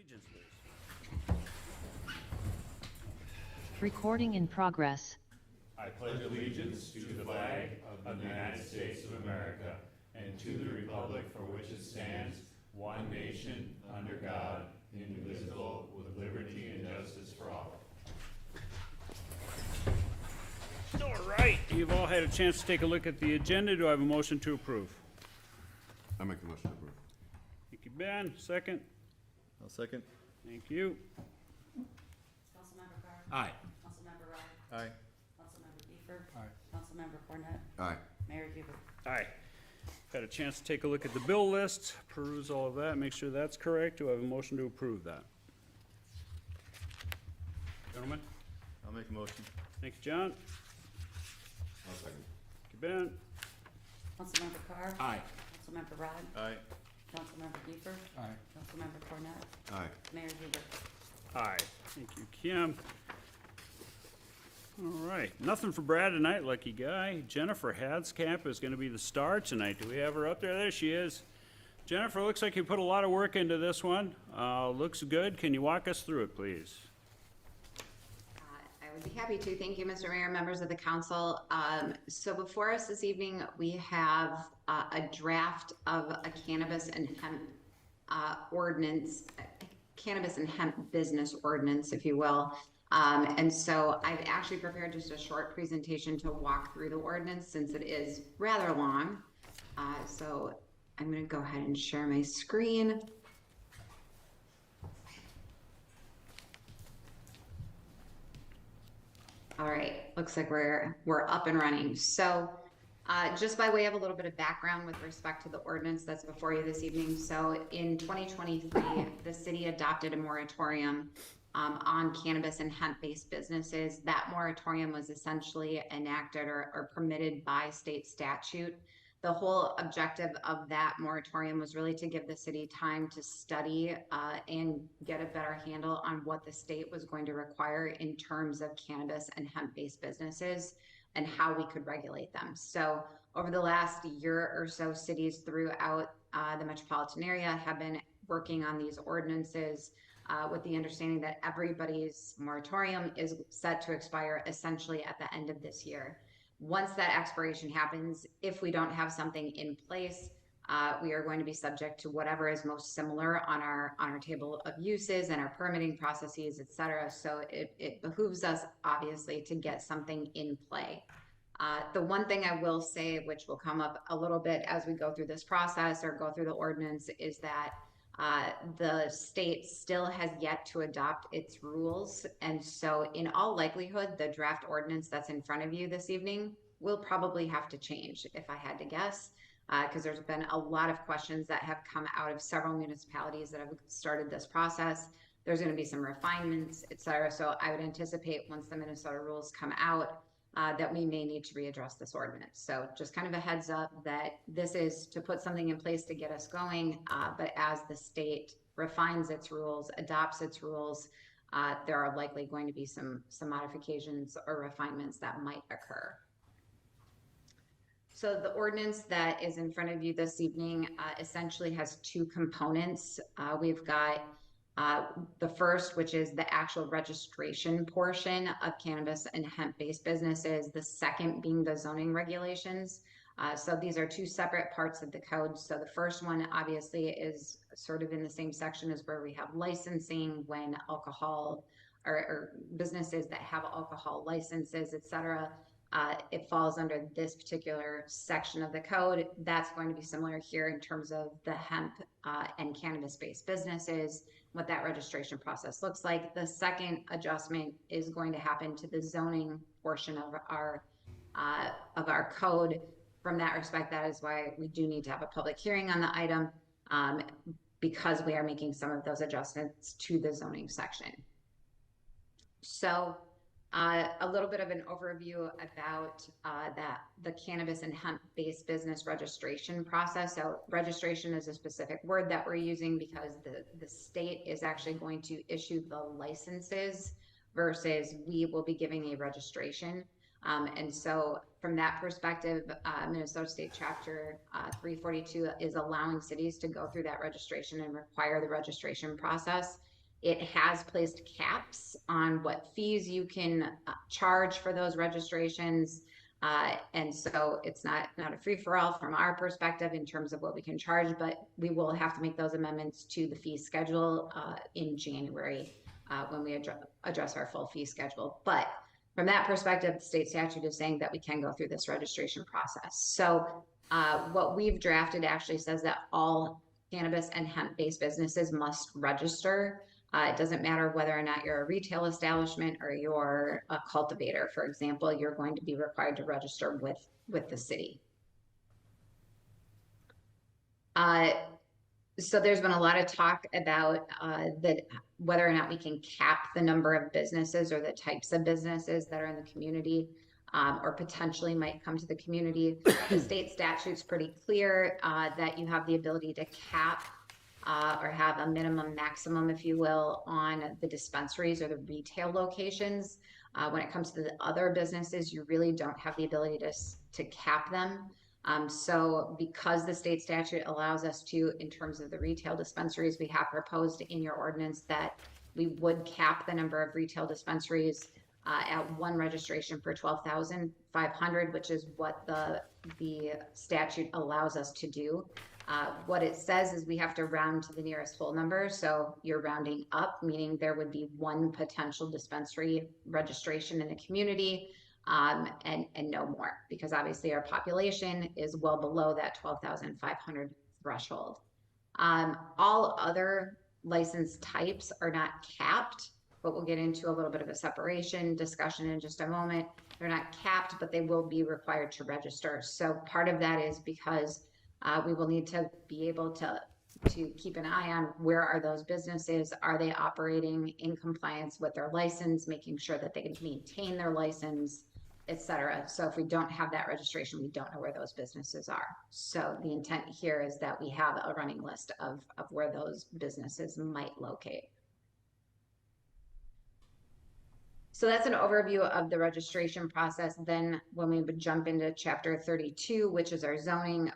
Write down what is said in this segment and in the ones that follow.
allegiance, please. Recording in progress. I pledge allegiance to the flag of the United States of America and to the republic for which it stands, one nation, under God, indivisible, with liberty and justice for all. All right, you've all had a chance to take a look at the agenda. Do I have a motion to approve? I make the motion to approve. Thank you, Ben. Second. I'll second. Thank you. Councilmember Carr. Aye. Councilmember Ryan. Aye. Councilmember Biefer. Aye. Councilmember Cornett. Aye. Mayor Huber. Aye. Had a chance to take a look at the bill list, peruse all of that, make sure that's correct. Do I have a motion to approve that? Gentlemen? I'll make a motion. Thank you, John. I'll second. Thank you, Ben. Councilmember Carr. Aye. Councilmember Ryan. Aye. Councilmember Biefer. Aye. Councilmember Cornett. Aye. Mayor Huber. Aye. Thank you, Kim. All right, nothing for Brad tonight, lucky guy. Jennifer Hadscamp is gonna be the star tonight. Do we have her up there? There she is. Jennifer, looks like you put a lot of work into this one. Looks good. Can you walk us through it, please? I would be happy to. Thank you, Mr. Mayor, members of the council. So before us this evening, we have a draft of a cannabis and hemp ordinance, cannabis and hemp business ordinance, if you will. And so I've actually prepared just a short presentation to walk through the ordinance since it is rather long. So I'm going to go ahead and share my screen. All right, looks like we're up and running. So just by way of a little bit of background with respect to the ordinance that's before you this evening. So in 2023, the city adopted a moratorium on cannabis and hemp-based businesses. That moratorium was essentially enacted or permitted by state statute. The whole objective of that moratorium was really to give the city time to study and get a better handle on what the state was going to require in terms of cannabis and hemp-based businesses and how we could regulate them. So over the last year or so, cities throughout the metropolitan area have been working on these ordinances with the understanding that everybody's moratorium is set to expire essentially at the end of this year. Once that expiration happens, if we don't have something in place, we are going to be subject to whatever is most similar on our table of uses and our permitting processes, et cetera. So it behooves us obviously to get something in play. The one thing I will say, which will come up a little bit as we go through this process or go through the ordinance, is that the state still has yet to adopt its rules. And so in all likelihood, the draft ordinance that's in front of you this evening will probably have to change, if I had to guess, because there's been a lot of questions that have come out of several municipalities that have started this process. There's going to be some refinements, et cetera. So I would anticipate once the Minnesota rules come out, that we may need to readdress this ordinance. So just kind of a heads up that this is to put something in place to get us going, but as the state refines its rules, adopts its rules, there are likely going to be some modifications or refinements that might occur. So the ordinance that is in front of you this evening essentially has two components. We've got the first, which is the actual registration portion of cannabis and hemp-based businesses. The second being the zoning regulations. So these are two separate parts of the code. So the first one obviously is sort of in the same section as where we have licensing when alcohol or businesses that have alcohol licenses, et cetera. It falls under this particular section of the code. That's going to be similar here in terms of the hemp and cannabis-based businesses, what that registration process looks like. The second adjustment is going to happen to the zoning portion of our code. From that respect, that is why we do need to have a public hearing on the item because we are making some of those adjustments to the zoning section. So a little bit of an overview about the cannabis and hemp-based business registration process. So registration is a specific word that we're using because the state is actually going to issue the licenses versus we will be giving a registration. And so from that perspective, Minnesota State Chapter 342 is allowing cities to go through that registration and require the registration process. It has placed caps on what fees you can charge for those registrations. And so it's not a free-for-all from our perspective in terms of what we can charge, but we will have to make those amendments to the fee schedule in January when we address our full fee schedule. But from that perspective, the state statute is saying that we can go through this registration process. So what we've drafted actually says that all cannabis and hemp-based businesses must register. It doesn't matter whether or not you're a retail establishment or you're a cultivator, for example, you're going to be required to register with the city. So there's been a lot of talk about whether or not we can cap the number of businesses or the types of businesses that are in the community or potentially might come to the community. The state statute's pretty clear that you have the ability to cap or have a minimum maximum, if you will, on the dispensaries or the retail locations. When it comes to the other businesses, you really don't have the ability to cap them. So because the state statute allows us to, in terms of the retail dispensaries, we have proposed in your ordinance that we would cap the number of retail dispensaries at one registration for 12,500, which is what the statute allows us to do. What it says is we have to round to the nearest whole number. So you're rounding up, meaning there would be one potential dispensary registration in the community and no more, because obviously our population is well below that 12,500 threshold. All other license types are not capped, but we'll get into a little bit of a separation discussion in just a moment. They're not capped, but they will be required to register. So part of that is because we will need to be able to keep an eye on where are those businesses, are they operating in compliance with their license, making sure that they can maintain their license, etc. So if we don't have that registration, we don't know where those businesses are. So the intent here is that we have a running list of where those businesses might locate. So that's an overview of the registration process. Then when we would jump into chapter 32, which is our zoning,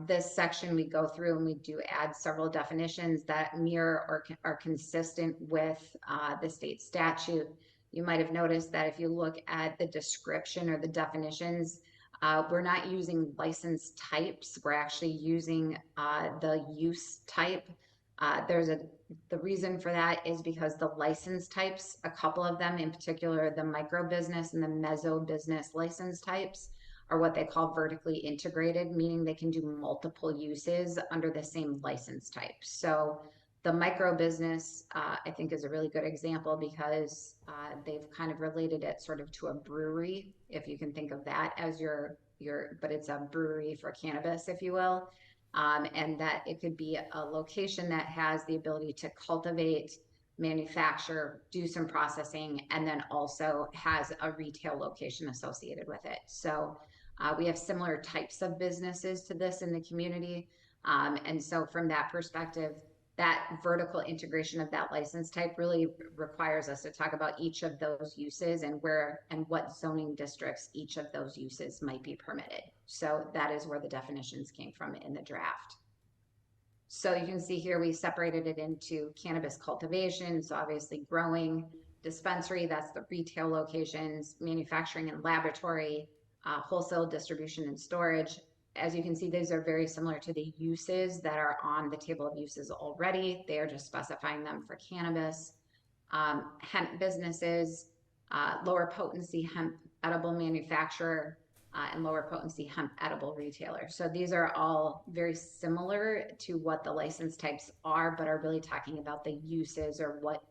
this section we go through and we do add several definitions that mirror or are consistent with the state statute. You might have noticed that if you look at the description or the definitions, we're not using license types. We're actually using the use type. The reason for that is because the license types, a couple of them in particular, the micro business and the meso business license types are what they call vertically integrated, meaning they can do multiple uses under the same license type. So the micro business, I think, is a really good example because they've kind of related it sort of to a brewery, if you can think of that as but it's a brewery for cannabis, if you will. And that it could be a location that has the ability to cultivate, manufacture, do some processing, and then also has a retail location associated with it. So we have similar types of businesses to this in the community. And so from that perspective, that vertical integration of that license type really requires us to talk about each of those uses and where and what zoning districts each of those uses might be permitted. So that is where the definitions came from in the draft. So you can see here we separated it into cannabis cultivation, so obviously growing, dispensary, that's the retail locations, manufacturing and laboratory, wholesale distribution and storage. As you can see, these are very similar to the uses that are on the table of uses already. They are just specifying them for cannabis. Hemp businesses, lower potency hemp edible manufacturer, and lower potency hemp edible retailer. So these are all very similar to what the license types are, but are really talking about the uses or what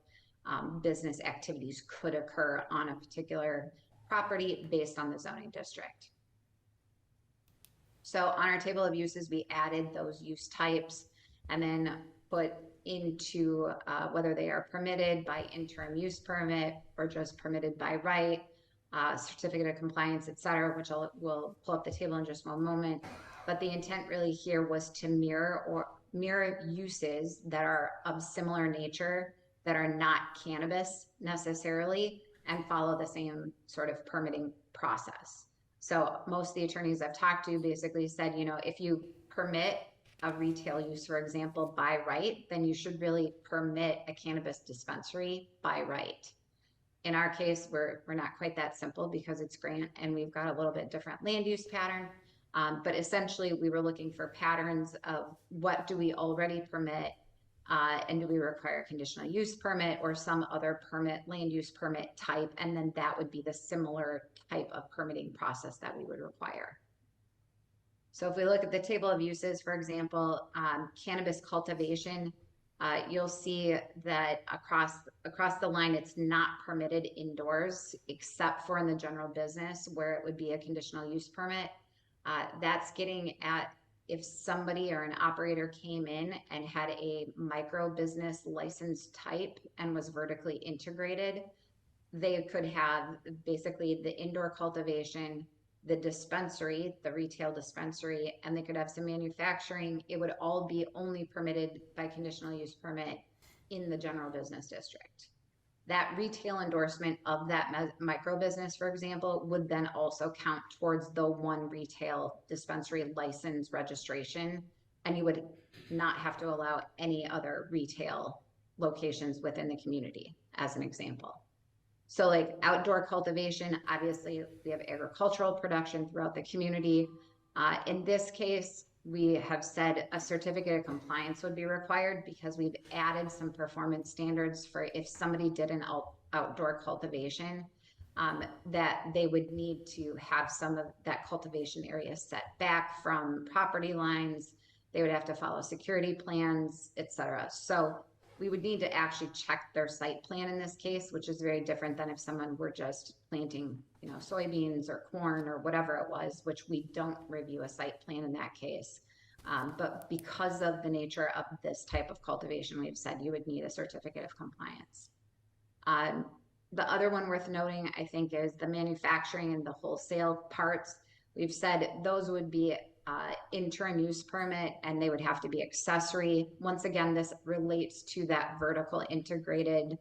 business activities could occur on a particular property based on the zoning district. So on our table of uses, we added those use types and then put into whether they are permitted by interim use permit or just permitted by right, certificate of compliance, et cetera, which we'll pull up the table in just one moment. But the intent really here was to mirror uses that are of similar nature that are not cannabis necessarily and follow the same sort of permitting process. So most of the attorneys I've talked to basically said, you know, if you permit a retail use, for example, by right, then you should really permit a cannabis dispensary by right. In our case, we're not quite that simple because it's grant and we've got a little bit different land use pattern. But essentially we were looking for patterns of what do we already permit, and do we require a conditional use permit or some other permit, land use permit type, and then that would be the similar type of permitting process that we would require. So if we look at the table of uses, for example, cannabis cultivation, you'll see that across the line, it's not permitted indoors, except for in the general business where it would be a conditional use permit. That's getting at if somebody or an operator came in and had a micro business license type and was vertically integrated, they could have basically the indoor cultivation, the dispensary, the retail dispensary, and they could have some manufacturing. It would all be only permitted by conditional use permit in the general business district. That retail endorsement of that micro business, for example, would then also count towards the one retail dispensary license registration, and you would not have to allow any other retail locations within the community, as an example. So like outdoor cultivation, obviously we have agricultural production throughout the community. In this case, we have said a certificate of compliance would be required because we've added some performance standards for if somebody did an outdoor cultivation, that they would need to have some of that cultivation area set back from property lines. They would have to follow security plans, etc. So we would need to actually check their site plan in this case, which is very different than if someone were just planting, you know, soybeans or corn or whatever it was, which we don't review a site plan in that case. But because of the nature of this type of cultivation, we've said you would need a certificate of compliance. The other one worth noting, I think, is the manufacturing and the wholesale parts. We've said those would be interim use permit, and they would have to be accessory. Once again, this relates to that vertically integrated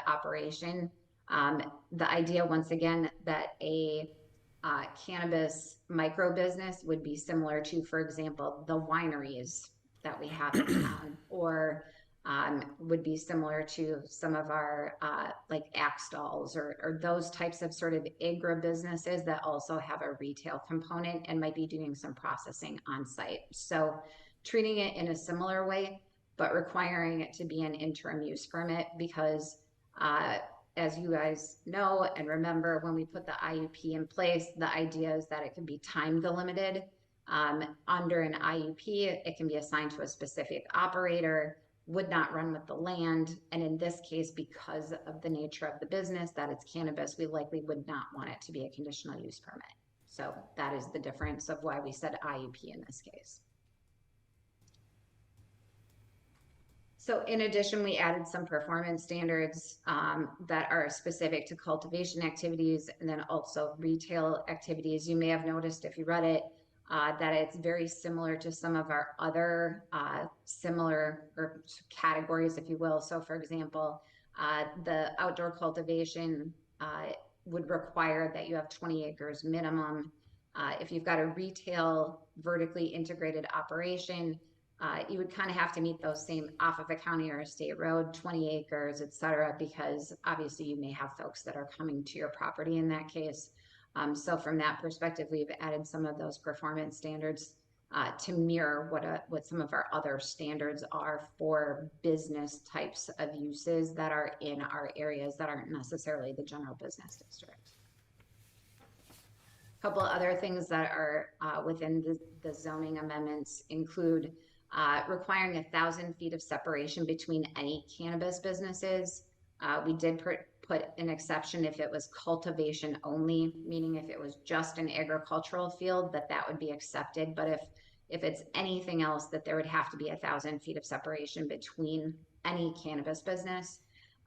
operation. The idea, once again, that a cannabis micro business would be similar to, for example, the wineries that we have in town, or would be similar to some of our like axe stalls or those types of sort of agro businesses that also have a retail component and might be doing some processing on site. So treating it in a similar way, but requiring it to be an interim use permit because as you guys know and remember, when we put the IUP in place, the idea is that it can be time delimited. Under an IUP, it can be assigned to a specific operator, would not run with the land. And in this case, because of the nature of the business, that it's cannabis, we likely would not want it to be a conditional use permit. So that is the difference of why we said IUP in this case. So in addition, we added some performance standards that are specific to cultivation activities and then also retail activities. You may have noticed if you read it, that it's very similar to some of our other similar or categories, if you will. So for example, the outdoor cultivation would require that you have 20 acres minimum. If you've got a retail vertically integrated operation, you would kind of have to meet those same off of a county or a state road, 20 acres, et cetera, because obviously you may have folks that are coming to your property in that case. So from that perspective, we've added some of those performance standards to mirror what some of our other standards are for business types of uses that are in our areas that aren't necessarily the general business district. A couple of other things that are within the zoning amendments include requiring 1,000 feet of separation between any cannabis businesses. We did put an exception if it was cultivation only, meaning if it was just an agricultural field, that would be accepted. But if it's anything else, that there would have to be 1,000 feet of separation between any cannabis business.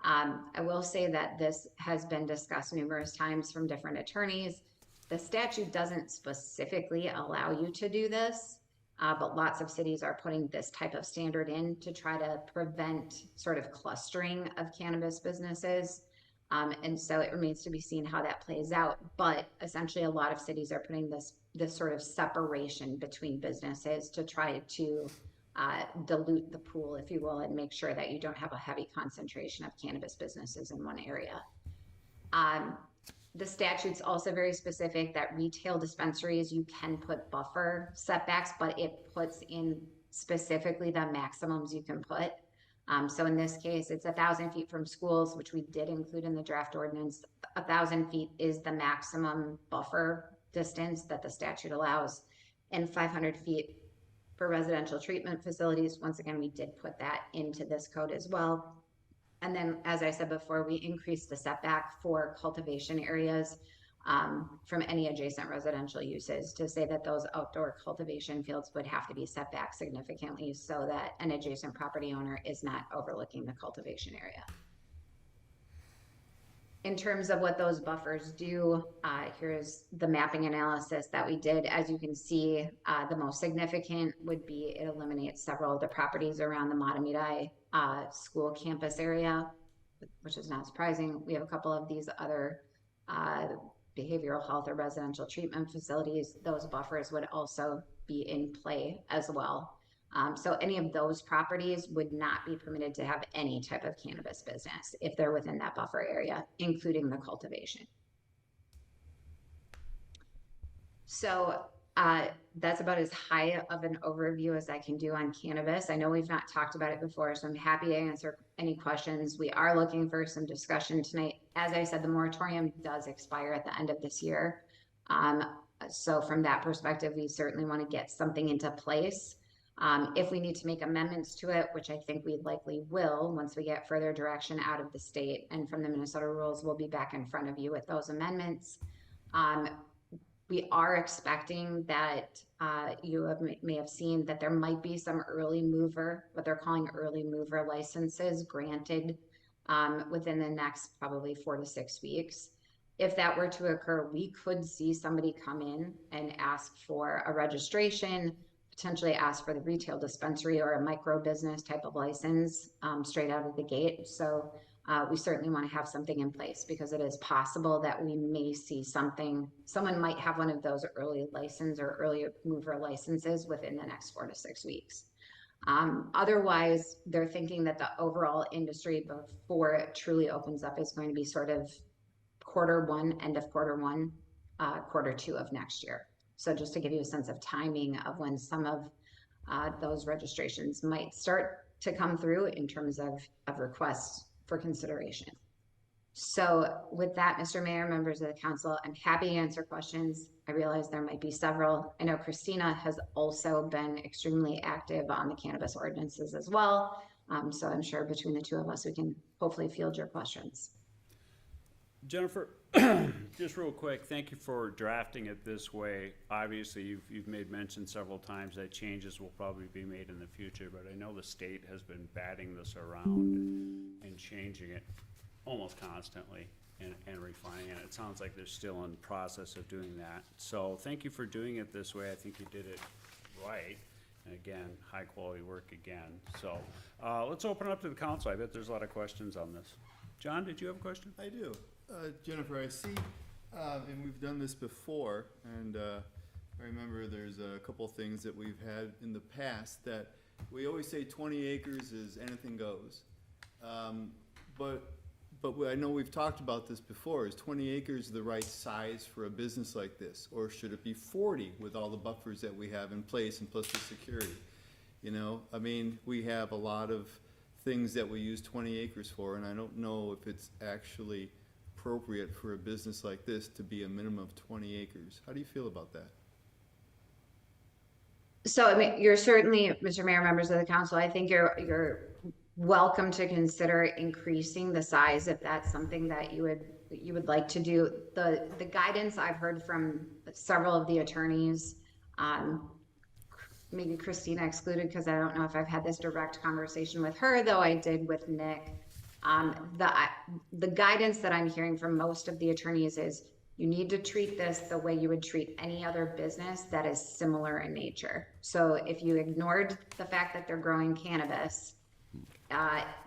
I will say that this has been discussed numerous times from different attorneys. The statute doesn't specifically allow you to do this, but lots of cities are putting this type of standard in to try to prevent sort of clustering of cannabis businesses. And so it remains to be seen how that plays out. But essentially, a lot of cities are putting this this sort of separation between businesses to try to dilute the pool, if you will, and make sure that you don't have a heavy concentration of cannabis businesses in one area. The statute's also very specific that retail dispensaries, you can put buffer setbacks, but it puts in specifically the maximums you can put. So in this case, it's 1,000 feet from schools, which we did include in the draft ordinance. 1,000 feet is the maximum buffer distance that the statute allows, and 500 feet for residential treatment facilities. Once again, we did put that into this code as well. And then, as I said before, we increased the setback for cultivation areas from any adjacent residential uses to say that those outdoor cultivation fields would have to be set back significantly so that an adjacent property owner is not overlooking the cultivation area. In terms of what those buffers do, here's the mapping analysis that we did. As you can see, the most significant would be it eliminates several of the properties around the Matamidi school campus area, which is not surprising. We have a couple of these other behavioral health or residential treatment facilities. Those buffers would also be in play as well. So any of those properties would not be permitted to have any type of cannabis business if they're within that buffer area, including the cultivation. So that's about as high of an overview as I can do on cannabis. I know we've not talked about it before, so I'm happy to answer any questions. We are looking for some discussion tonight. As I said, the moratorium does expire at the end of this year. So from that perspective, we certainly want to get something into place. If we need to make amendments to it, which I think we likely will once we get further direction out of the state and from the Minnesota rules, we'll be back in front of you with those amendments. We are expecting that may have seen that there might be some early mover, what they're calling early mover licenses granted within the next probably 4 to 6 weeks. If that were to occur, we could see somebody come in and ask for a registration, potentially ask for the retail dispensary or a micro business type of license straight out of the gate. So we certainly want to have something in place because it is possible that we may see something, someone might have one of those early license or early mover licenses within the next 4 to 6 weeks. Otherwise, they're thinking that the overall industry before it truly opens up is going to be sort of Q1, end of Q1, Q2 of next year. So just to give you a sense of timing of when some of those registrations might start to come through in terms of requests for consideration. So with that, Mr. Mayor, members of the council, I'm happy to answer questions. I realize there might be several. I know Christina has also been extremely active on the cannabis ordinances as well. So I'm sure between the two of us, we can hopefully field your questions. Jennifer, just real quick, thank you for drafting it this way. Obviously, you've made mention several times that changes will probably be made in the future, but I know the state has been batting this around and changing it almost constantly and refining it. It sounds like they're still in process of doing that. So thank you for doing it this way. I think you did it right. And again, high quality work again. So let's open it up to the council. I bet there's a lot of questions on this. John, did you have a question? I do. Jennifer, I see, and we've done this before, and I remember there's a couple things that we've had in the past that we always say 20 acres is anything goes. But I know we've talked about this before. Is 20 acres the right size for a business like this? Or should it be 40 with all the buffers that we have in place and plus the security? You know, I mean, we have a lot of things that we use 20 acres for, and I don't know if it's actually appropriate for a business like this to be a minimum of 20 acres. How do you feel about that? So, I mean, you're certainly, Mr. Mayor, members of the council, I think you're welcome to consider increasing the size if that's something that you would like to do. The guidance I've heard from several of the attorneys, maybe Christina excluded because I don't know if I've had this direct conversation with her, though I did with Nick. The guidance that I'm hearing from most of the attorneys is you need to treat this the way you would treat any other business that is similar in nature. So if you ignored the fact that they're growing cannabis,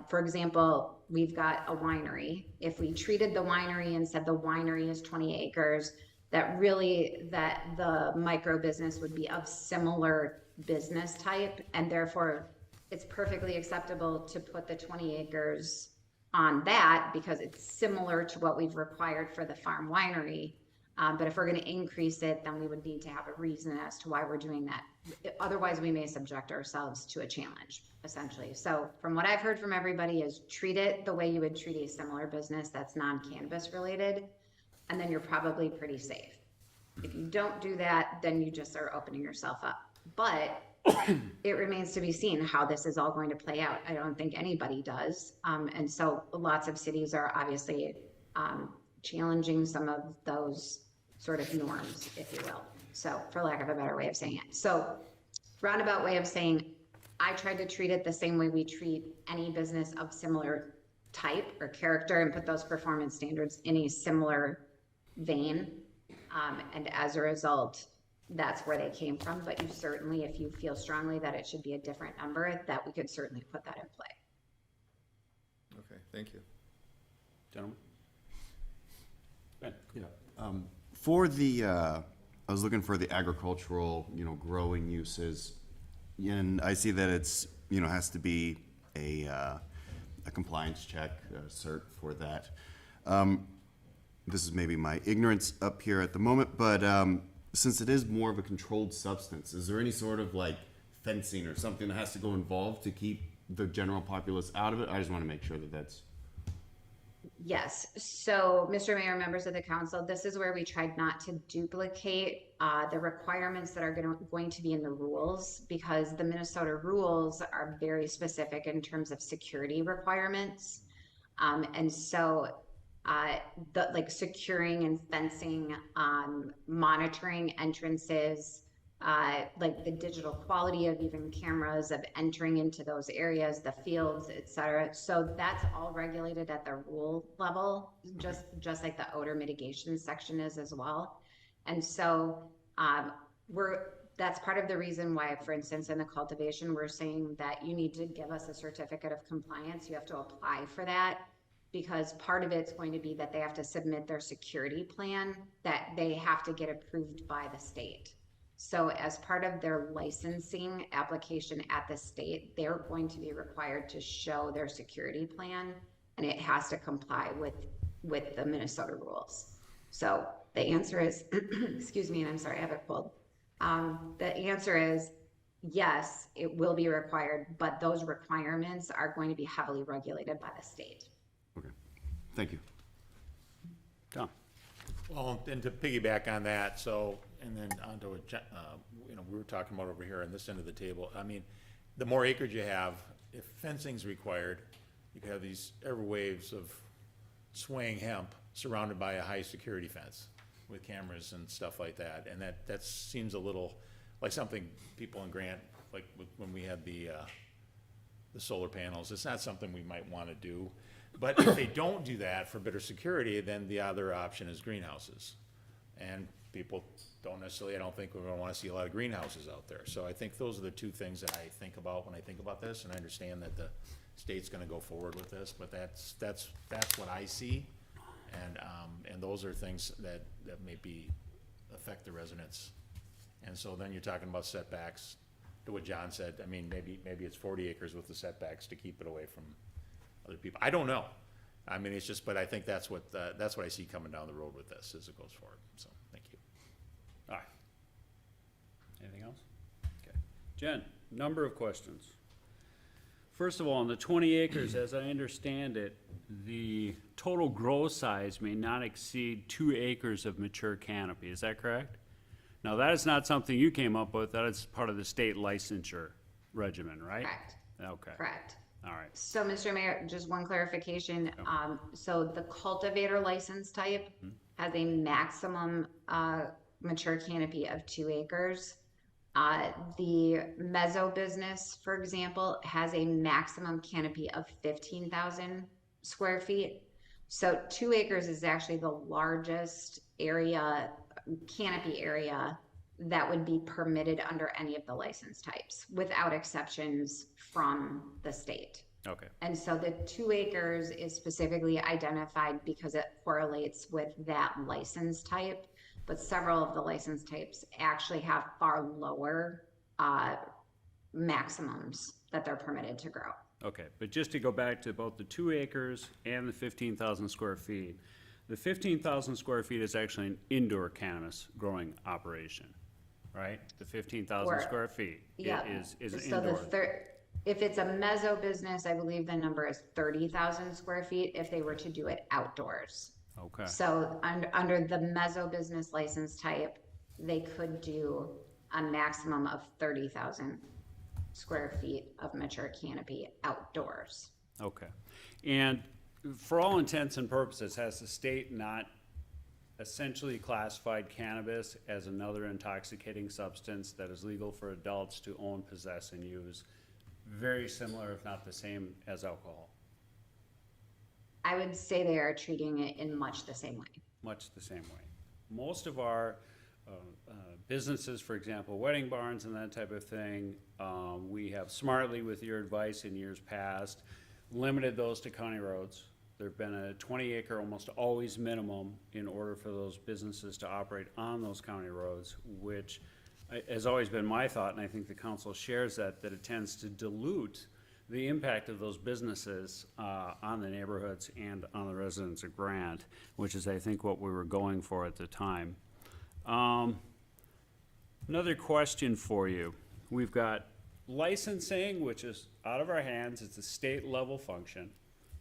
for example, we've got a winery. If we treated the winery and said the winery is 20 acres, that really that the micro business would be of similar business type, and therefore it's perfectly acceptable to put the 20 acres on that because it's similar to what we've required for the farm winery. But if we're going to increase it, then we would need to have a reason as to why we're doing that. Otherwise, we may subject ourselves to a challenge, essentially. So from what I've heard from everybody is treat it the way you would treat a similar business that's non-cannabis related, and then you're probably pretty safe. If you don't do that, then you just are opening yourself up. But it remains to be seen how this is all going to play out. I don't think anybody does. And so lots of cities are obviously challenging some of those sort of norms, if you will. So for lack of a better way of saying it. So roundabout way of saying, I tried to treat it the same way we treat any business of similar type or character and put those performance standards in a similar vein. And as a result, that's where they came from. But you certainly, if you feel strongly that it should be a different number, that we could certainly put that in play. Okay, thank you. Gentlemen? Ben? Yeah. For the, I was looking for the agricultural, growing uses, and I see that it's, has to be a compliance check, a cert for that. This is maybe my ignorance up here at the moment, but since it is more of a controlled substance, is there any sort of like fencing or something that has to go involved to keep the general populace out of it? I just want to make sure that that's... Yes. So, Mr. Mayor, members of the council, this is where we tried not to duplicate the requirements that are going to be in the rules, because the Minnesota rules are very specific in terms of security requirements. And so like securing and fencing, monitoring entrances, like the digital quality of even cameras of entering into those areas, the fields, et cetera. So that's all regulated at the rule level, just like the odor mitigation section is as well. And so that's part of the reason why, for instance, in the cultivation, we're saying that you need to give us a certificate of compliance. You have to apply for that, because part of it's going to be that they have to submit their security plan that they have to get approved by the state. So as part of their licensing application at the state, they're going to be required to show their security plan, and it has to comply with the Minnesota rules. So the answer is, excuse me, and I'm sorry, I have a cold. The answer is yes, it will be required, but those requirements are going to be heavily regulated by the state. Okay, thank you. Tom? Well, and to piggyback on that, so, and then onto what, we were talking about over here on this end of the table. I mean, the more acreage you have, if fencing's required, you could have these airwaves of swaying hemp surrounded by a high security fence with cameras and stuff like that. And that seems a little like something people in Grant, like when we had the solar panels, it's not something we might want to do. But if they don't do that for better security, then the other option is greenhouses. And people don't necessarily, I don't think we're going to want to see a lot of greenhouses out there. So I think those are the two things that I think about when I think about this. And I understand that the state's going to go forward with this, but that's what I see. And those are things that maybe affect the residents. And so then you're talking about setbacks, to what John said. I mean, maybe it's 40 acres with the setbacks to keep it away from other people. I don't know. I mean, it's just, but I think that's what I see coming down the road with this as it goes forward. So, thank you. All right. Anything else? Okay. Jen, number of questions. First of all, on the 20 acres, as I understand it, the total grow size may not exceed 2 acres of mature canopy. Is that correct? Now, that is not something you came up with. That is part of the state licensure regimen, right? Correct. Okay. Correct. All right. So, Mr. Mayor, just one clarification. So the cultivator license type has a maximum mature canopy of 2 acres. The mezzo business, for example, has a maximum canopy of 15,000 square feet. So 2 acres is actually the largest area, canopy area, that would be permitted under any of the license types, without exceptions from the state. Okay. And so the 2 acres is specifically identified because it correlates with that license type. but several of the license types actually have far lower maximums that they're permitted to grow. Okay, but just to go back to both the 2 acres and the 15,000 square feet, the 15,000 square feet is actually an indoor cannabis growing operation, right? The 15,000 Or- square feet Yeah. is an So indoor. if it's a mezzo business, I believe the number is 30,000 square feet if they were to do it outdoors. Okay, So under the mezzo business license type, they could do a maximum of 30,000 square feet of mature canopy outdoors. okay. And for all intents and purposes, has the state not essentially classified cannabis as another intoxicating substance that is legal for adults to own, possess, and use? Very similar, if not the same, as alcohol. I would say they are treating it in much the same way. Much the same way. Most of our businesses, for example, wedding barns and that type of thing, we have smartly, with your advice in years past, limited those to county roads. There've been a 20-acre almost always minimum in order for those businesses to operate on those county roads, which has always been my thought, and I think the council shares that it tends to dilute the impact of those businesses on the neighborhoods and on the residents of Grant, which is, I think, what we were going for at the time. Another question for you. We've got licensing, which is out of our hands. It's a state level function.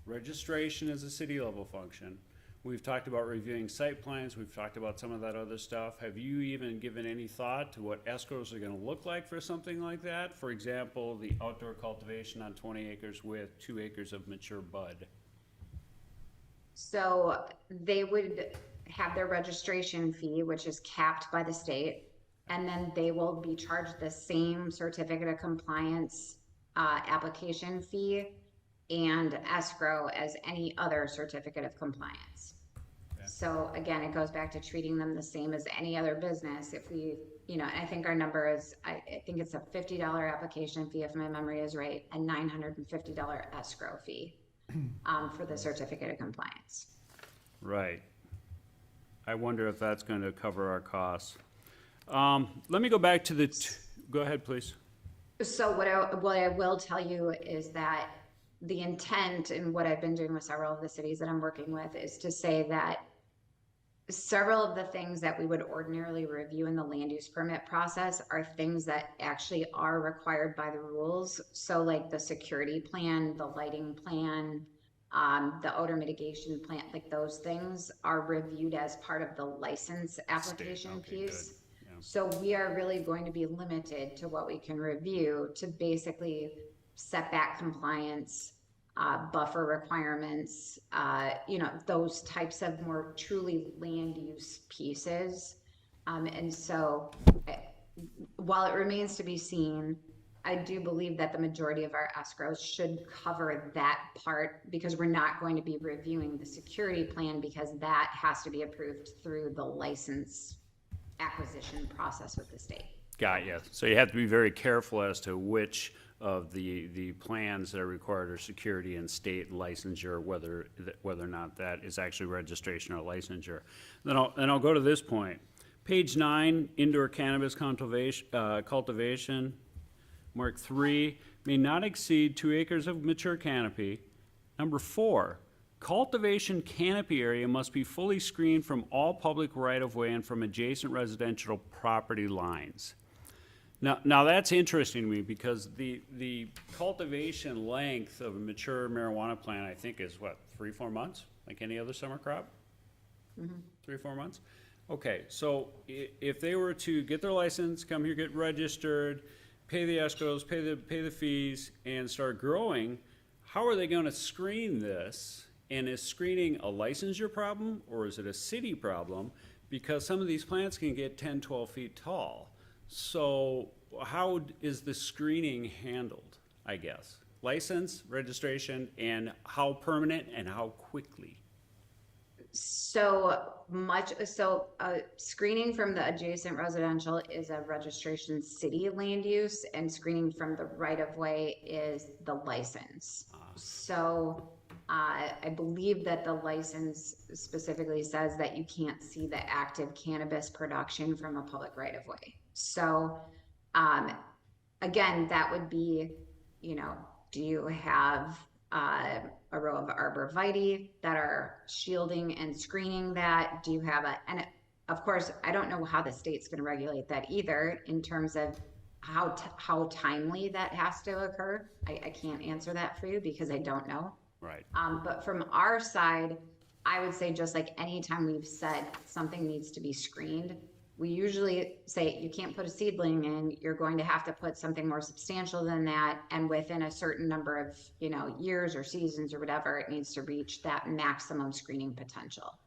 Registration is a city level function. We've talked about reviewing site plans. We've talked about some of that other stuff. Have you even given any thought to what escrows are gonna look like for something like that? For example, the outdoor cultivation on 20 acres with 2 acres of mature bud. So they would have their registration fee, which is capped by the state, and then they will be charged the same certificate of compliance application fee and escrow as any other certificate of compliance. Okay. So again, it goes back to treating them the same as any other business. If we, I think our number is, I think it's a $50 application fee if my memory is right, and $950 escrow fee for the certificate of compliance. Right. I wonder if that's going to cover our costs. Let me go back to go ahead, please. So what I will tell you is that the intent, and what I've been doing with several of the cities that I'm working with, is to say that several of the things that we would ordinarily review in the land use permit process are things that actually are required by the rules. So like the security plan, the lighting plan, the odor mitigation plan, like those things are reviewed as part of the license application Okay, piece. good. Yeah. So we are really going to be limited to what we can review to basically setback compliance, buffer requirements, those types of more truly land use pieces. And so while it remains to be seen, I do believe that the majority of our escrows should cover that part, because we're not going to be reviewing the security plan, because that has to be approved through the license acquisition process with the state. Got you. So you have to be very careful as to which of the plans that are required are security and state licensure, whether or not that is actually registration or licensure. Then I'll go to this point. Page 9, indoor cannabis cultivation. Mark 3, may not exceed 2 acres of mature canopy. Number 4, cultivation canopy area must be fully screened from all public right-of-way and from adjacent residential property lines. Now that's interesting to me, because the cultivation length of a mature marijuana plant, I think, is what, 3-4 months, like any other summer crop? 3-4 months? Okay, so if they were to get their license, come here, get registered, pay the escrows, pay the fees, and start growing, how are they gonna screen this? And is screening a licensure problem, or is it a city problem? Because some of these plants can get 10, 12 feet tall. So how is the screening handled, I guess? License, registration, and how permanent and how quickly? Screening from the adjacent residential is a registration city land use, and screening from the right of way is the license. So I believe that the license specifically says that you can't see the active cannabis production from a public right of way. So, again, that would be, you know, do you have a row of arborvitae that are shielding and screening that? Do you have and of course, I don't know how the state's going to regulate that either in terms of how timely that has to occur. I can't answer that for you because I don't know. Right. But from our side, I would say just like anytime we've said something needs to be screened, we usually say you can't put a seedling in, you're going to have to put something more substantial than that. And within a certain number of, you know, years or seasons or whatever, it needs to reach that maximum screening potential.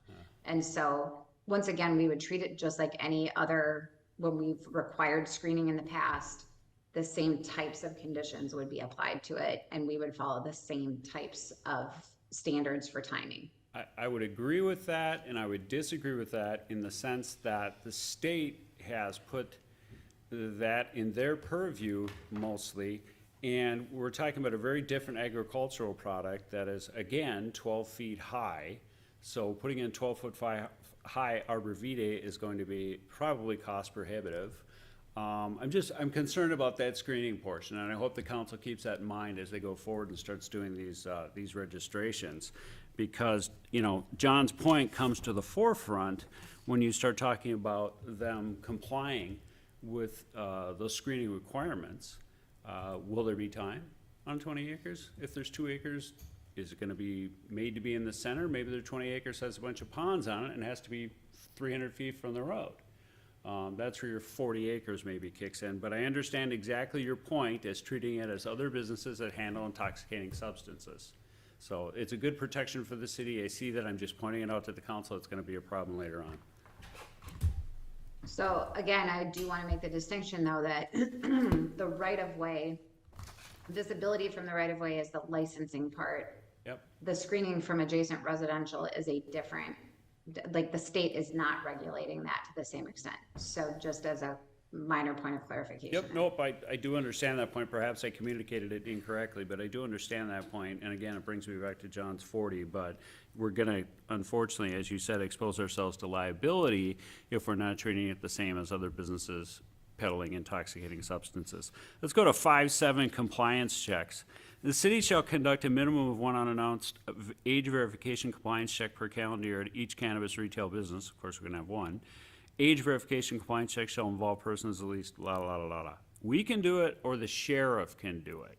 And so once again, we would treat it just like any other, when we've required screening in the past, the same types of conditions would be applied to it, and we would follow the same types of standards for timing. I would agree with that, and I would disagree with that in the sense that the state has put that in their purview mostly, and we're talking about a very different agricultural product that is, again, 12 feet high. So putting in 12-foot high arborvitae is going to be probably cost prohibitive. I'm concerned about that screening portion, and I hope the council keeps that in mind as they go forward and starts doing these registrations. Because, you know, John's point comes to the forefront when you start talking about them complying with those screening requirements. Will there be time on 20 acres? If there's 2 acres, is it gonna be made to be in the center? Maybe the 20 acres has a bunch of ponds on it and has to be 300 feet from the road. That's where your 40 acres maybe kicks in, but I understand exactly your point as treating it as other businesses that handle intoxicating substances. So it's a good protection for the city. I see that. I'm just pointing it out to the council. It's gonna be a problem later on. So again, I do want to make the distinction though that the right of way, visibility from the right of way is the licensing part. Yep. The screening from adjacent residential is a different, like the state is not regulating that to the same extent. So just as a minor point of clarification. Yep, nope, I do understand that point. Perhaps I communicated it incorrectly, but I do understand that point. And again, it brings me back to John's 40, but we're gonna, unfortunately, as you said, expose ourselves to liability if we're not treating it the same as other businesses peddling intoxicating substances. Let's go to 5.7 compliance checks. The city shall conduct a minimum of one unannounced age verification compliance check per calendar year at each cannabis retail business. Of course, we're gonna have one. Age verification compliance check shall involve persons at least We can do it, or the sheriff can do it.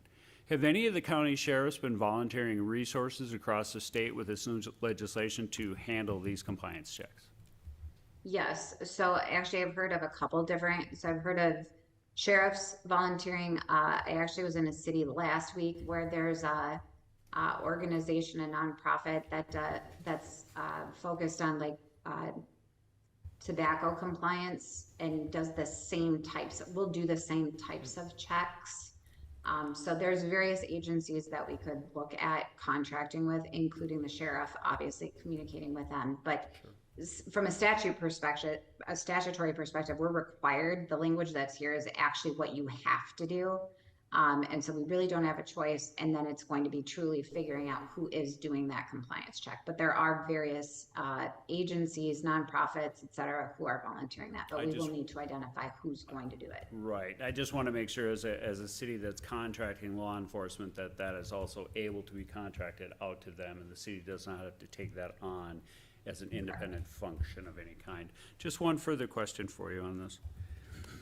Have any of the county sheriffs been volunteering resources across the state with this new legislation to handle these compliance checks? Yes, so actually I've heard of a couple different, so I've heard of sheriffs volunteering. I actually was in a city last week where there's a organization, a nonprofit that's focused on like tobacco compliance and does the same types, will do the same types of checks. So there's various agencies that we could look at contracting with, including the sheriff, obviously communicating with them. But from a statutory perspective, we're required, the language that's here is actually what you have to do. And so we really don't have a choice. And then it's going to be truly figuring out who is doing that compliance check. But there are various agencies, nonprofits, et cetera, who are volunteering that. But we will need to identify who's going to do it. Right. I just want to make sure as a city that's contracting law enforcement that is also able to be contracted out to them, and the city does not have to take that on as an independent function of any kind. Just one further question for you on this.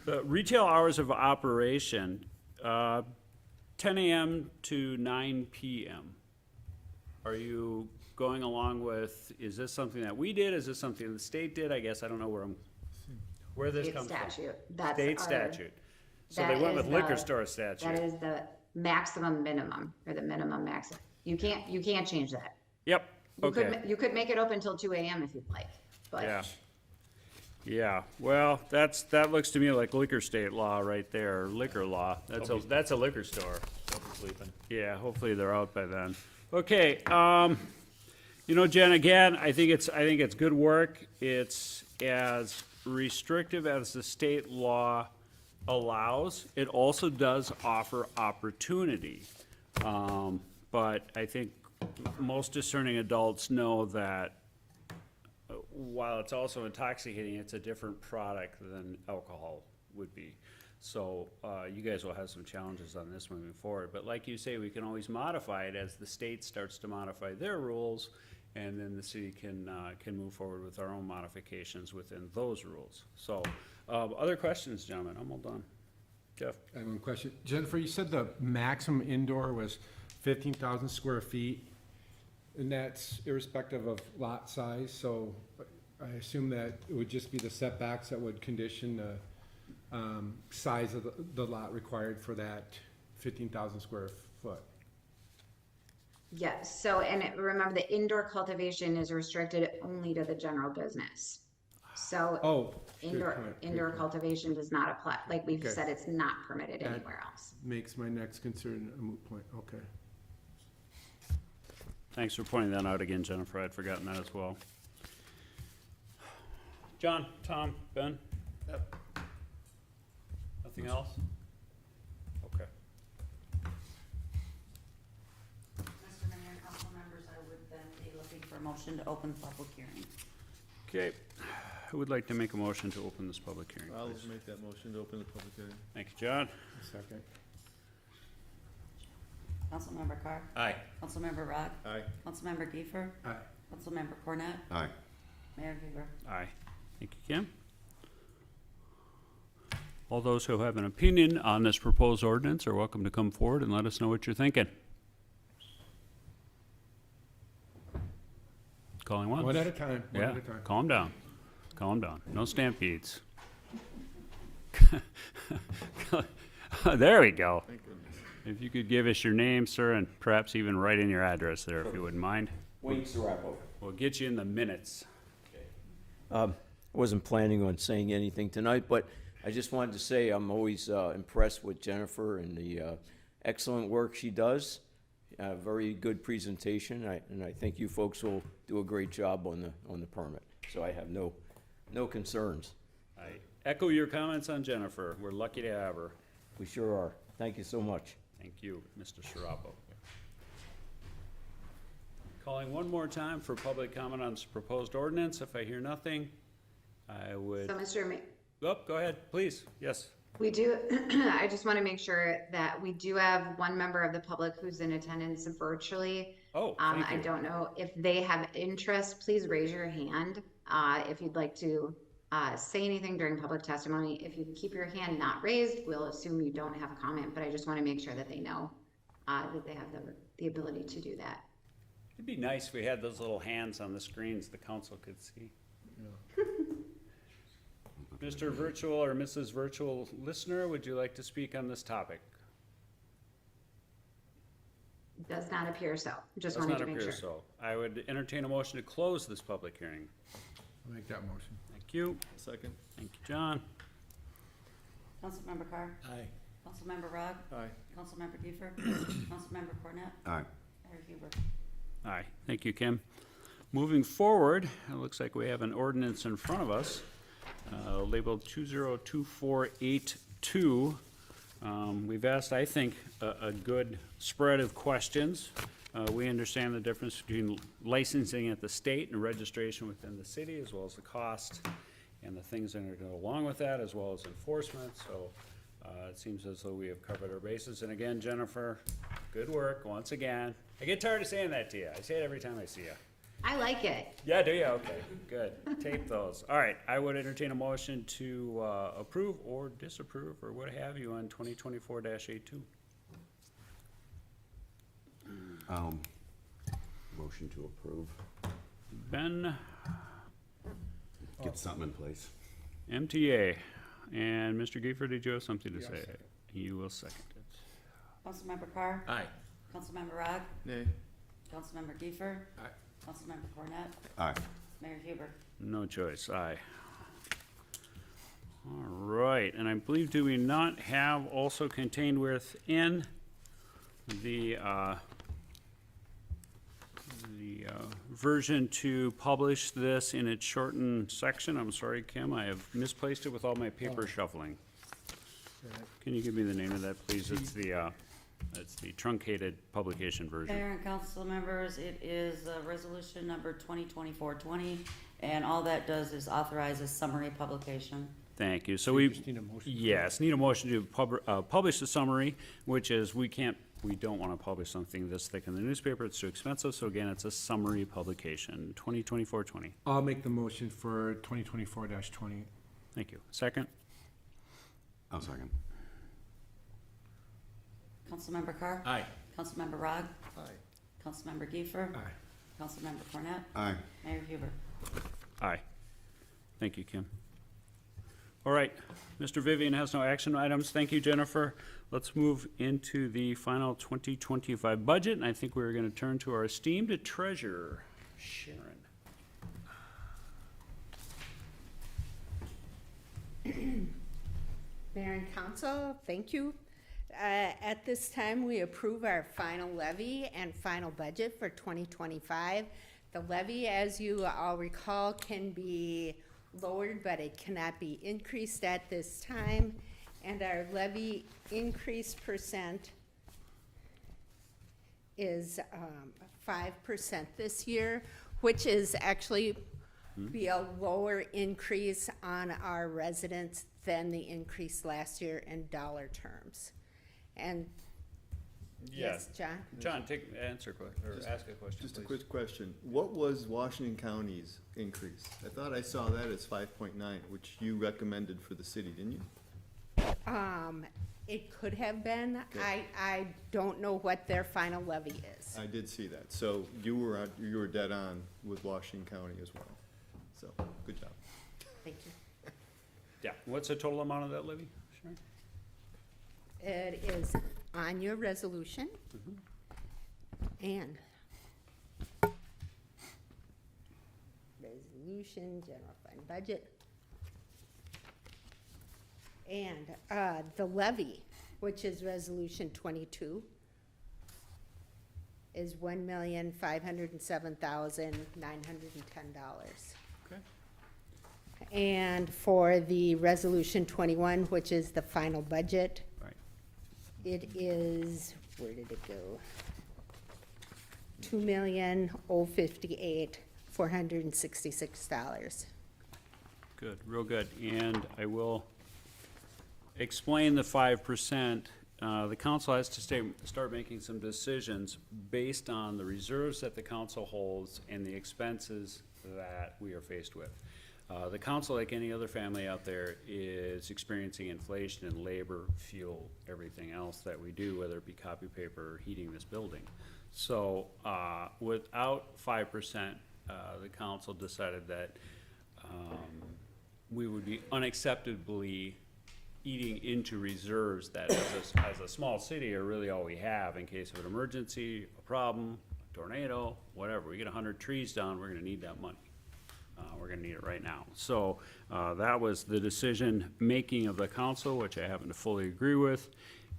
The retail hours of operation, 10 a.m. to 9 p.m. Are you going along with, is this something that we did? Is this something the state did? I guess I don't know where this State comes from. statute. That's State our- statute. So that they went is with liquor the- store statute. That is the maximum minimum, or the minimum maximum. You can't change that. Yep, okay. You could make it open till 2 a.m. if you'd like, but. Yeah. Yeah, well, that looks to me like liquor state law right there, liquor law. That's a liquor store. Sleeping. Yeah, hopefully they're out by then. Okay, you know, Jen, again, I think it's good work. It's as restrictive as the state law allows. It also does offer opportunity. But I think most discerning adults know that while it's also intoxicating, it's a different product than alcohol would be. So, you guys will have some challenges on this moving forward, but like you say, we can always modify it as the state starts to modify their rules, and then the city can move forward with our own modifications within those rules. So, other questions, gentlemen? I'm all done. Jeff? I have one question. Jennifer, you said the maximum indoor was 15,000 square feet, and that's irrespective of lot size, so I assume that it would just be the setbacks that would condition the size of the lot required for that 15,000 square foot. Yes, so, remember, the indoor cultivation is restricted only to the general business. So, Oh, good indoor, point, good indoor point. cultivation does not apply, like we've Okay. said, it's not permitted That- anywhere else. Makes my next concern a moot point, okay. Thanks for pointing that out again, Jennifer. I'd forgotten that as well. John, Tom, Ben? Yep. Nothing else? Okay. Mr. Mayor and council members, I would then be looking for a motion to open the public hearing. Okay. Who would like to make a motion to open this public hearing, I'll please? make that motion to open the public hearing. Thank you, John. Second. Councilmember Carr? Aye. Councilmember Rod? Aye. Councilmember Kiefer? Aye. Councilmember Cornet? Aye. Mayor Huber? Aye. Thank you, Kim. All those who have an opinion on this proposed ordinance are welcome to come forward and let us know what you're thinking. Calling once. One at a time, one Yeah, at a time. calm down. Calm down. No stampedes. There we go. Thank goodness. If you could give us your name, sir, and perhaps even write in your address there, if you wouldn't mind. Wayne Sarapo. We'll get you in the minutes. Wasn't planning on saying anything tonight, but I just wanted to say I'm always impressed with Jennifer and the excellent work she does. Very good presentation, and I think you folks will do a great job on the permit. So I have no concerns. I echo your comments on Jennifer. We're lucky to have her. We sure are. Thank you so much. Thank you, Mr. Sarapo. Calling one more time for public comment on this proposed ordinance. If I hear nothing, I would, So, Mr. oh, go ahead, please, yes. We do, I just want to make sure that we do have one member of the public who's in attendance virtually. Oh, thank I you. don't know if they have interest, please raise your hand, if you'd like to, say anything during public testimony. If you keep your hand not raised, we'll assume you don't have a comment, but I just want to make sure that they know, that they have the ability to do that. It'd be nice if we had those little hands on the screens the council could see. Mr. Virtual or Mrs. Virtual Listener, would you like to speak on this topic? Does not appear so, just Does wanted not to make appear sure. so. I would entertain a motion to close this public hearing. I'll make that motion. Thank you. Second. Thank you, John. Councilmember Carr? Aye. Councilmember Rod? Aye. Councilmember Kiefer? Councilmember Cornet? Aye. Mayor Huber? Aye. Thank you, Kim. Moving forward, it looks like we have an ordinance in front of us, labeled 202482. We've asked, I think, a good spread of questions. We understand the difference between licensing at the state and registration within the city, as well as the cost and the things that are go along with that, as well as enforcement. So it seems as though we have covered our bases. And again, Jennifer, good work once again. I get tired of saying that to you. I say it every time I see you. I like it. Yeah, do you? Okay, good. Tape those. All right, I would entertain a motion to approve or disapprove, or what have you, on 2024-82. Motion to approve. Ben, Get something in place. MTA, and Mr. Giefer, did you have something to say? Yes. You will second it. Councilmember Carr? Aye. Councilmember Rod? Nay. Councilmember Kiefer? Aye. Councilmember Cornet? Aye. Mayor Huber? No choice, aye. All right, and I believe, do we not have also contained within the version to publish this in its shortened section? I'm sorry, Kim, I have misplaced it with all my paper shuffling. Can you give me the name of that, please? It's the, It's the truncated publication version. Mayor and council members, it is resolution number 2024-20, and all that does is authorize a summary publication. Thank you. So We we, just need a motion. yes, need a motion to publish the summary, which is, we don't want to publish something this thick in the newspaper. It's too expensive. So again, it's a summary publication, 2024-20. I'll make the motion for 2024-20. Thank you. Second? I'll second. Councilmember Carr? Aye. Councilmember Rogg? Aye. Councilmember Kiefer? Aye. Councilmember Cornett? Aye. Mayor Huber? Aye. Thank you, Kim. All right, Mr. Vivian has no action items. Thank you, Jennifer. Let's move into the final 2025 budget, and I think we're going to turn to our esteemed treasurer, Sharon. Mayor and council, thank you. At this time, we approve our final levy and final budget for 2025. The levy, as you all recall, can be lowered, but it cannot be increased at this time. And our levy increase percent is 5% this year, which is actually be a lower increase on our residents than the increase last year in dollar terms. And yes, John? John, ask a question, Just a please. quick question. What was Washington County's increase? I thought I saw that as 5.9, which you recommended for the city, didn't you? It could have been. Okay. I don't know what their final levy is. I did see that. So you were dead on with Washington County as well. So, good job. Thank you. Yeah, what's the total amount of that levy, Sharon? It is on your resolution. And resolution, general fund budget. And the levy, which is resolution 22, is $1,507,910. Okay. And for the resolution 21, which is the final budget, Right. it is, where did it go? $2,058,466. Good, real good. And I will explain the 5%. The council has to start making some decisions based on the reserves that the council holds and the expenses that we are faced with. The council, like any other family out there, is experiencing inflation in labor, fuel, everything else that we do, whether it be copy paper or heating this building. So without 5%, the council decided that we would be unacceptably eating into reserves that as a small city are really all we have in case of an emergency, a problem, a tornado, whatever. We get 100 trees down, we're gonna need that money. We're gonna need it right now. So that was the decision-making of the council, which I happen to fully agree with.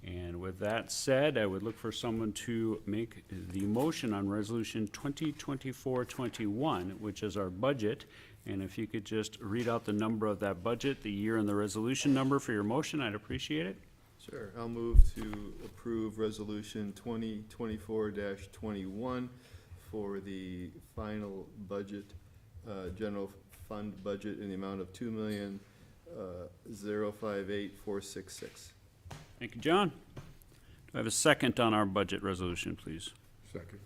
And with that said, I would look for someone to make the motion on resolution 2024-21, which is our budget. And if you could just read out the number of that budget, the year and the resolution number for your motion, I'd appreciate it. Sure. I'll move to approve resolution 2024-21 for the final budget, general fund budget in the amount of $2,058,466. Thank you, John. Do I have a second on our budget resolution, please? Second.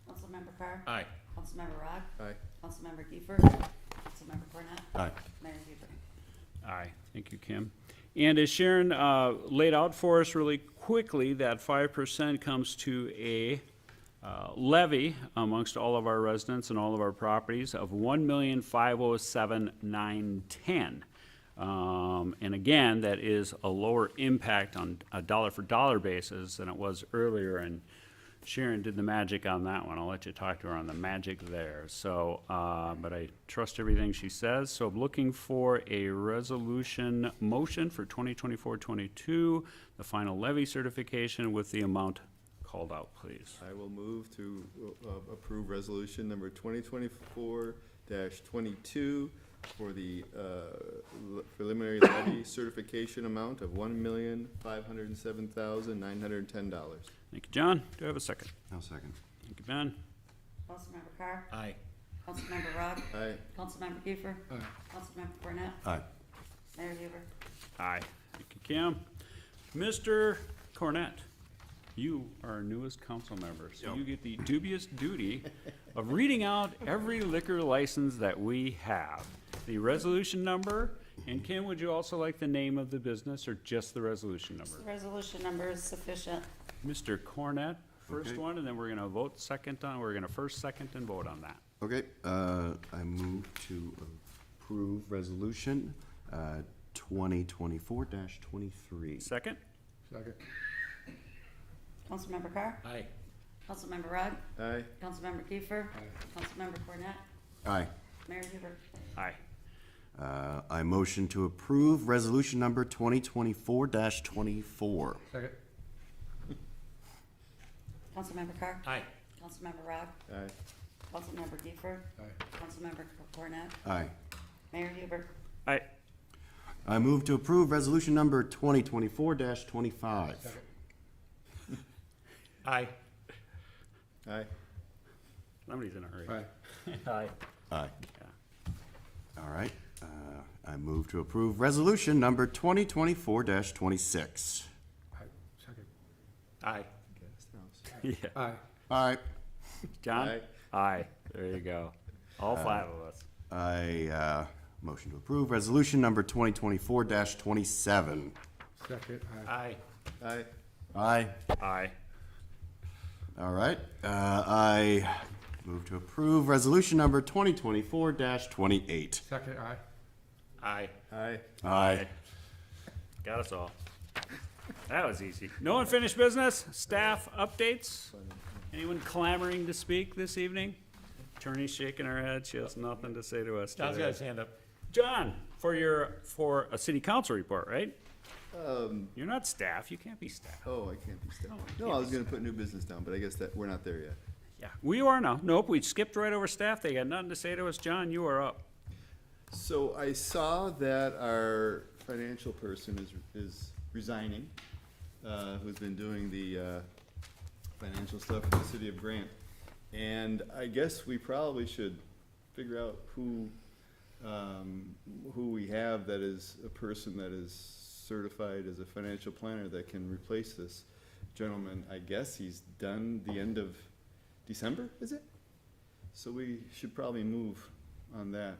Councilmember Carr? Aye. Councilmember Rogg? Aye. Councilmember Kiefer? Councilmember Cornett? Aye. Mayor Huber? Aye. Thank you, Kim. And as Sharon laid out for us really quickly, that 5% comes to a levy amongst all of our residents and all of our properties of $1,507,910. And again, that is a lower impact on a dollar-for-dollar basis than it was earlier, and Sharon did the magic on that one. I'll let you talk to her on the magic there. So, but I trust everything she says. So I'm looking for a resolution motion for 2024-22, the final levy certification with the amount called out, please. I will move to approve resolution number 2024-22 for the preliminary levy certification amount of $1,507,910. Thank you, John. Do I have a second? No second. Thank you, Ben. Councilmember Carr? Aye. Councilmember Rogg? Aye. Councilmember Kiefer? Councilmember Cornett? Aye. Mayor Huber? Aye. Thank you, Kim. Mr. Cornett, you are our newest council member, so you get the dubious duty of reading out every liquor license that we have. The resolution number, and Kim, would you also like the name of the business or just the resolution number? The resolution number is sufficient. Mr. Cornett, first Okay. one, and then we're gonna vote second on, we're gonna first, second, and vote on that. Okay, I move to approve resolution, 2024-23. Second? Second. Councilmember Carr? Aye. Councilmember Rogg? Aye. Councilmember Kiefer? Councilmember Cornett? Aye. Mayor Huber? Aye. I motion to approve resolution number 2024-24. Second. Councilmember Carr? Aye. Councilmember Rogg? Aye. Councilmember Kiefer? Aye. Councilmember Cornett? Aye. Mayor Huber? Aye. I move to approve resolution number 2024-25. Second. Aye. Aye. Somebody's in a hurry. Aye. Aye. Aye. Yeah. All right, I move to approve resolution number 2024-26. Aye. Second. Aye. Yeah. Aye. Aye. John? Aye. Aye. There you go. All five of us. I motion to approve resolution number 2024-27. Second. Aye. Aye. Aye. Aye. Aye. All right, I move to approve resolution number 2024-28. Second. Aye. Aye. Aye. Aye. Got us all. That was easy. No unfinished business? Staff updates? Anyone clamoring to speak this evening? Attorney's shaking her head. She has nothing to say to us John's got today. his hand up. John, for a city council report, right? You're not staff. You can't be staff. Oh, I can't be staff. No, you No, can't I was be gonna put new business down, but I guess that, we're not there yet. Yeah, we are now. Nope, we skipped right over staff. They got nothing to say to us. John, you are up. So I saw that our financial person is resigning, who's been doing the, financial stuff for the city of Grant. And I guess we probably should figure out who we have that is a person that is certified as a financial planner that can replace this gentleman. I guess he's done the end of December, is it? So we should probably move on that.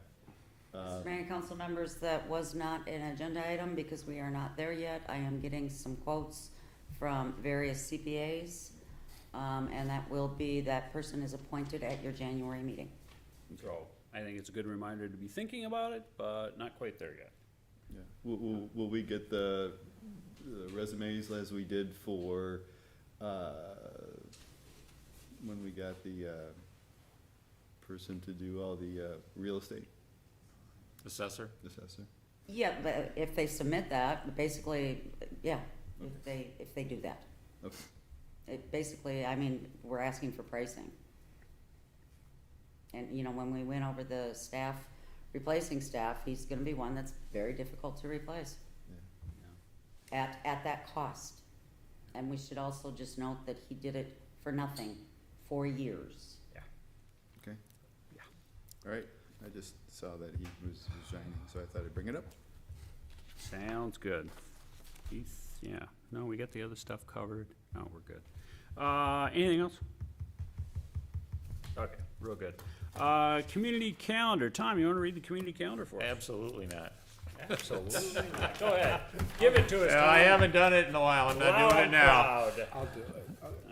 Mayor and council members, that was not an agenda item because we are not there yet. I am getting some quotes from various CPAs, and that person is appointed at your January meeting. So I think it's a good reminder to be thinking about it, but not quite there yet. Yeah. Will we get the resumes as we did for, when we got the, person to do all the, real estate Assessor? assessor? Yeah, but if they submit that, basically, yeah, if they do that. Okay. It basically, I mean, we're asking for pricing. And, you know, when we went over the staff, replacing staff, he's gonna be one that's very difficult to replace. At that cost. And we should also just note that he did it for nothing, 4 years. Okay. Yeah. All right. I just saw that he was resigning, so I thought I'd bring it up. Sounds good. Yeah, no, we got the other stuff covered. No, we're good. Anything else? Okay, real good. Community calendar. Tom, you wanna read the community calendar for us? Absolutely not. Absolutely. Go ahead. Give it to us, Tom. I haven't done it in a while. I'm not Loud doing it and now. proud. I'll do it.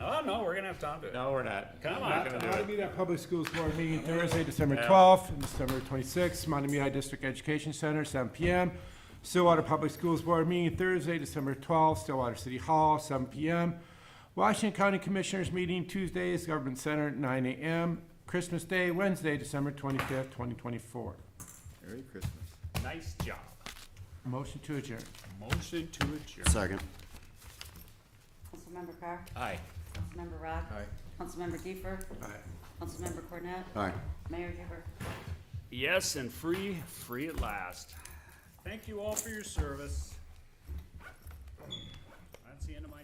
Oh, no, we're gonna have Tom do it. No, we're not. Come I'm on, not gonna do it. Matamita Public Schools Board meeting Thursday, December 12th, and December 26th, Matamita District Education Center, 7 p.m. Stillwater Public Schools Board meeting Thursday, December 12th, Stillwater City Hall, 7 p.m. Washington County Commissioners meeting Tuesdays, Government Center, 9 a.m. Christmas Day, Wednesday, December 25th, 2024. Merry Christmas. Nice job. Motion to adjourn. Motion to adjourn. Second. Councilmember Carr? Aye. Councilmember Rogg? Aye. Councilmember Kiefer? Aye. Councilmember Cornett? Aye. Mayor Huber? Yes, and free at last. Thank you all for your service. That's the end of my